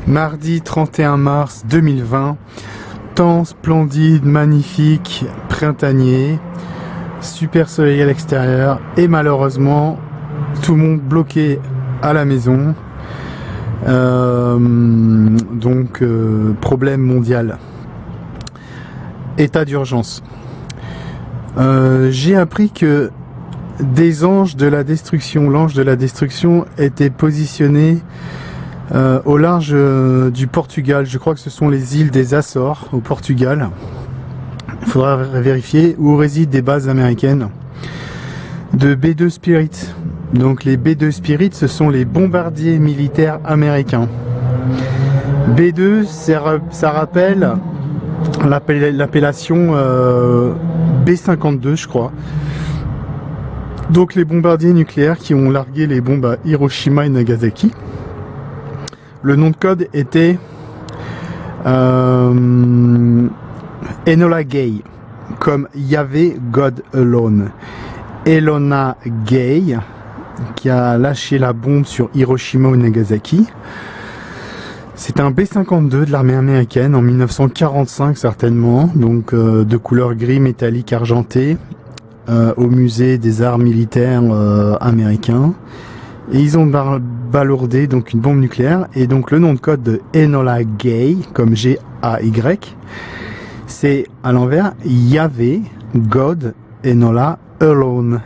Mardi 31 mars 2020, temps splendide, magnifique, printanier, super soleil à l'extérieur et malheureusement tout le monde bloqué à la maison. Problème mondial. État d'urgence. J'ai appris que des anges de la destruction, l'ange de la destruction était positionné au large du Portugal. Je crois que ce sont les îles des Açores au Portugal. Il faudra vérifier où résident des bases américaines de B-2 Spirit. Donc les B-2 Spirit, ce sont les bombardiers militaires américains. B-2, ça rappelle l'appellation B-52, je crois. Donc les bombardiers nucléaires qui ont largué les bombes à Hiroshima et Nagasaki. Le nom de code était Enola Gay, comme Yahvé God Alone. Enola Gay, qui a lâché la bombe sur Hiroshima ou Nagasaki. C'est un B-52 de l'armée américaine en 1945 certainement, donc de couleur gris métallique argenté, au musée des arts militaires américains. Et ils ont balourdé donc une bombe nucléaire, et donc le nom de code de Enola Gay, comme G-A-Y, c'est à l'envers Yahvé God Enola Alone.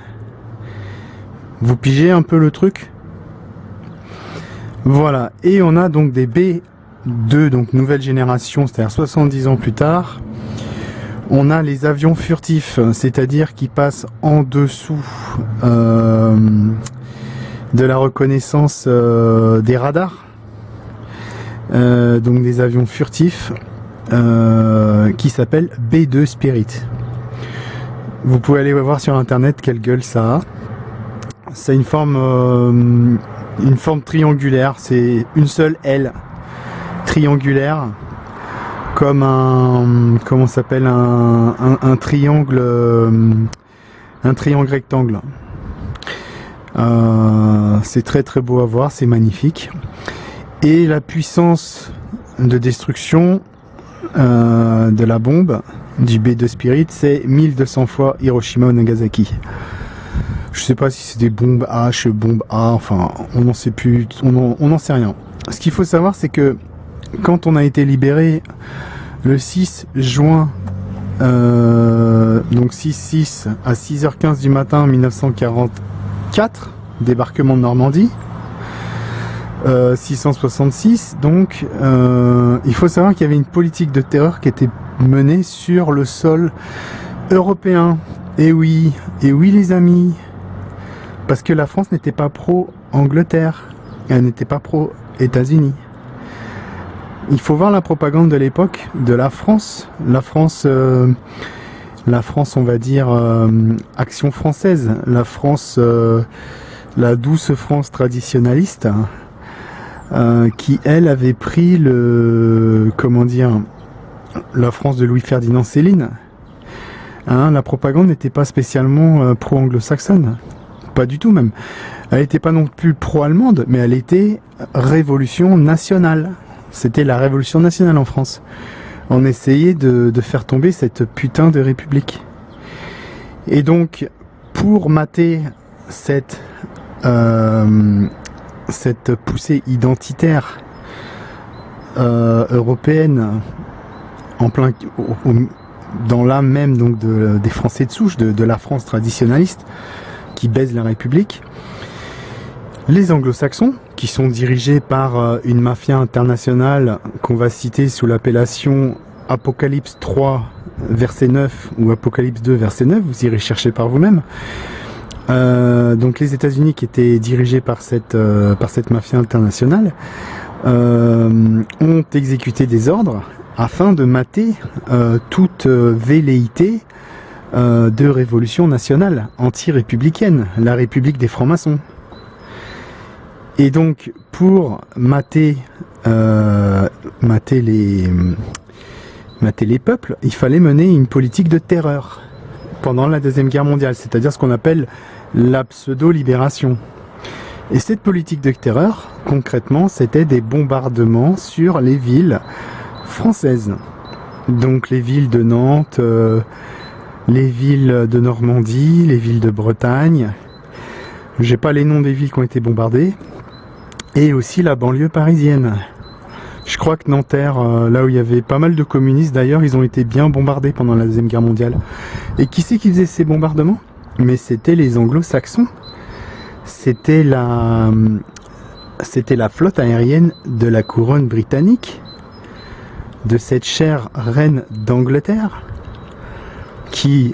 Vous pigez un peu le truc? Voilà, et on a donc des B-2, donc nouvelle génération, c'est-à-dire 70 ans plus tard. On a les avions furtifs, c'est-à-dire qui passent en dessous de la reconnaissance des radars. Donc des avions furtifs qui s'appellent B-2 Spirit. Vous pouvez aller voir sur internet quelle gueule ça a. C'est une forme triangulaire, c'est une seule aile triangulaire, comme un triangle, un triangle rectangle. C'est très très beau à voir, c'est magnifique. Et la puissance de destruction de la bombe du B-2 Spirit, c'est 1200 fois Hiroshima ou Nagasaki. Je sais pas si c'est des bombes H, bombes A, enfin on n'en sait plus, on n'en sait rien. Ce qu'il faut savoir, c'est que quand on a été libéré le 6 juin, donc 6-6 à 6h15 du matin 1944, débarquement de Normandie, 666, donc il faut savoir qu'il y avait une politique de terreur qui était menée sur le sol européen. Et oui les amis, parce que la France n'était pas pro-Angleterre, elle n'était pas pro-États-Unis. Il faut voir la propagande de l'époque de la France. La France, on va dire, action française. La France, la douce France traditionnaliste, qui, elle, avait pris la France de Louis-Ferdinand Céline. La propagande n'était pas spécialement pro-anglo-saxonne. Pas du tout même. Elle n'était pas non plus pro-allemande, mais elle était révolution nationale. C'était la révolution nationale en France. On essayait de faire tomber cette putain de république. Et donc, pour mater cette poussée identitaire européenne en plein dans l'âme même donc des Français de souche, de la France traditionnaliste qui baise la République, les anglo-saxons, qui sont dirigés par une mafia internationale qu'on va citer sous l'appellation Apocalypse 3 verset 9 ou Apocalypse 2 verset 9, vous irez chercher par vous-même. Donc les États-Unis qui étaient dirigés par cette mafia internationale ont exécuté des ordres afin de mater toute velléité de révolution nationale anti-républicaine, la République des francs-maçons. Et donc pour mater les peuples, il fallait mener une politique de terreur pendant la Deuxième Guerre mondiale, c'est-à-dire ce qu'on appelle la pseudo-libération. Et cette politique de terreur, concrètement, c'était des bombardements sur les villes françaises. Donc les villes de Nantes, les villes de Normandie, les villes de Bretagne. J'ai pas les noms des villes qui ont été bombardées. Et aussi la banlieue parisienne. Je crois que Nanterre, là où il y avait pas mal de communistes d'ailleurs, ils ont été bien bombardés pendant la Deuxième Guerre mondiale. Et qui c'est qui faisait ces bombardements? Mais c'était les anglo-saxons. C'était la flotte aérienne de la couronne britannique, de cette chère reine d'Angleterre, qui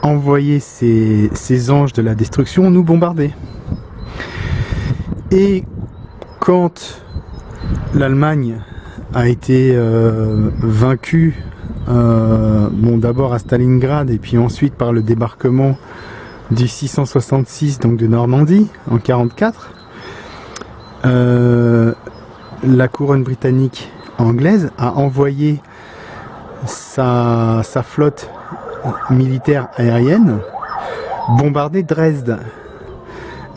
envoyait ses anges de la destruction nous bombarder. Et quand l'Allemagne a été vaincue, d'abord à Stalingrad et puis ensuite par le débarquement du 666, donc de Normandie, en 1944, la couronne britannique anglaise a envoyé sa flotte militaire aérienne bombarder Dresde.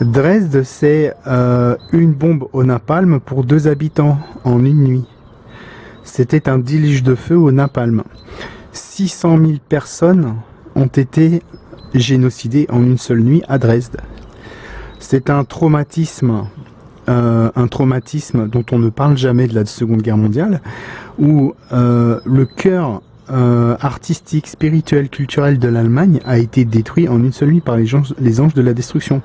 Dresde, c'est une bombe au napalm pour 2 habitants en une nuit. C'était un déluge de feu au napalm. 600 000 personnes ont été génocidées en une seule nuit à Dresde. C'est un traumatisme dont on ne parle jamais de la Seconde Guerre mondiale, où le cœur artistique, spirituel, culturel de l'Allemagne a été détruit en une seule nuit par les anges de la destruction.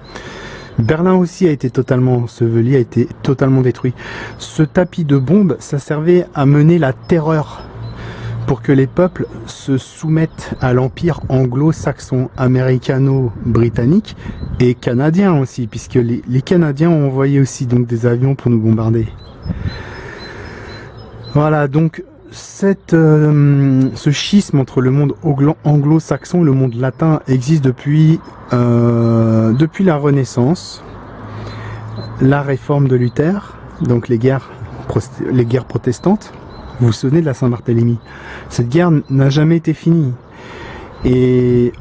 Berlin aussi a été totalement enseveli, a été totalement détruit. Ce tapis de bombes, ça servait à mener la terreur pour que les peuples se soumettent à l'empire anglo-saxon, américano-britannique et canadien aussi, puisque les Canadiens ont envoyé aussi donc des avions pour nous bombarder. Voilà, donc ce schisme entre le monde anglo-saxon et le monde latin existe depuis la Renaissance, la réforme de Luther, donc les guerres protestantes. Vous vous souvenez de la Saint-Barthélemy? Cette guerre n'a jamais été finie. Et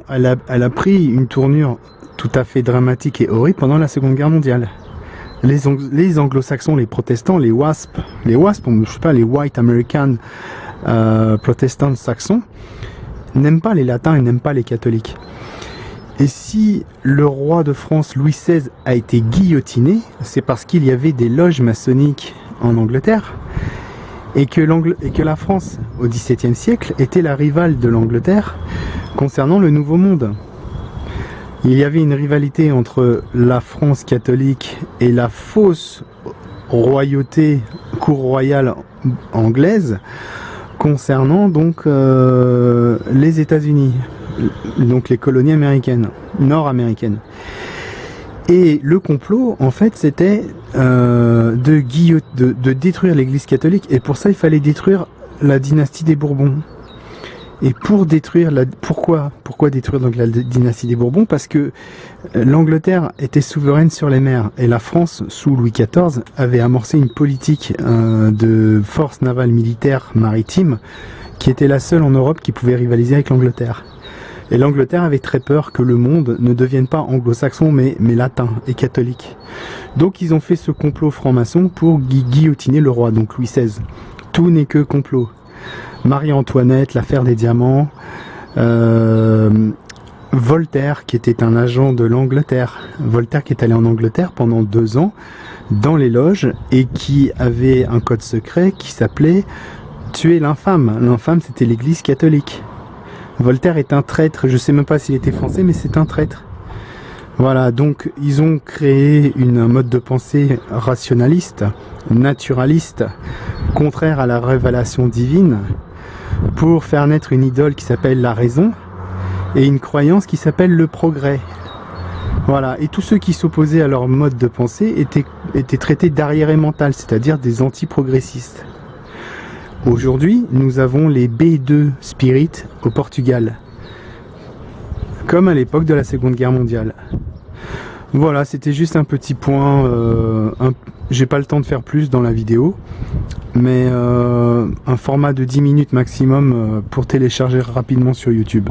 elle a pris une tournure tout à fait dramatique et horrible pendant la Seconde Guerre mondiale. Les anglo-saxons, les protestants, les WASP, je sais pas, les White American Protestants saxons, n'aiment pas les latins et n'aiment pas les catholiques. Et si le roi de France, Louis XVI, a été guillotiné, c'est parce qu'il y avait des loges maçonniques en Angleterre, et que la France, au XVIIe siècle, était la rivale de l'Angleterre concernant le Nouveau Monde. Il y avait une rivalité entre la France catholique et la fausse royauté, cour royale anglaise, concernant donc les États-Unis, donc les colonies américaines, nord-américaines. Et le complot, en fait, c'était de détruire l'Église catholique. Et pour ça, il fallait détruire la dynastie des Bourbons. Et pour détruire pourquoi détruire donc la dynastie des Bourbons? Parce que l'Angleterre était souveraine sur les mers et la France, sous Louis XIV, avait amorcé une politique de force navale militaire maritime qui était la seule en Europe qui pouvait rivaliser avec l'Angleterre. Et l'Angleterre avait très peur que le monde ne devienne pas anglo-saxon mais latin et catholique. Donc ils ont fait ce complot franc-maçon pour guillotiner le roi, donc Louis XVI. Tout n'est que complot. Marie-Antoinette, l'affaire des diamants, Voltaire qui était un agent de l'Angleterre, Voltaire qui est allé en Angleterre pendant 2 ans dans les loges et qui avait un code secret qui s'appelait tuer l'infâme. L'infâme, c'était l'Église catholique. Voltaire est un traître, je sais même pas s'il était français mais c'est un traître. Voilà, donc ils ont créé un mode de pensée rationaliste, naturaliste, contraire à la révélation divine, pour faire naître une idole qui s'appelle la raison et une croyance qui s'appelle le progrès. Voilà, et tous ceux qui s'opposaient à leur mode de pensée étaient traités d'arriérés mentaux, c'est-à-dire des anti-progressistes. Aujourd'hui, nous avons les B2 Spirit au Portugal, comme à l'époque de la Seconde Guerre mondiale. Voilà, c'était juste un petit point, j'ai pas le temps de faire plus dans la vidéo, mais un format de 10 minutes maximum pour télécharger rapidement sur YouTube.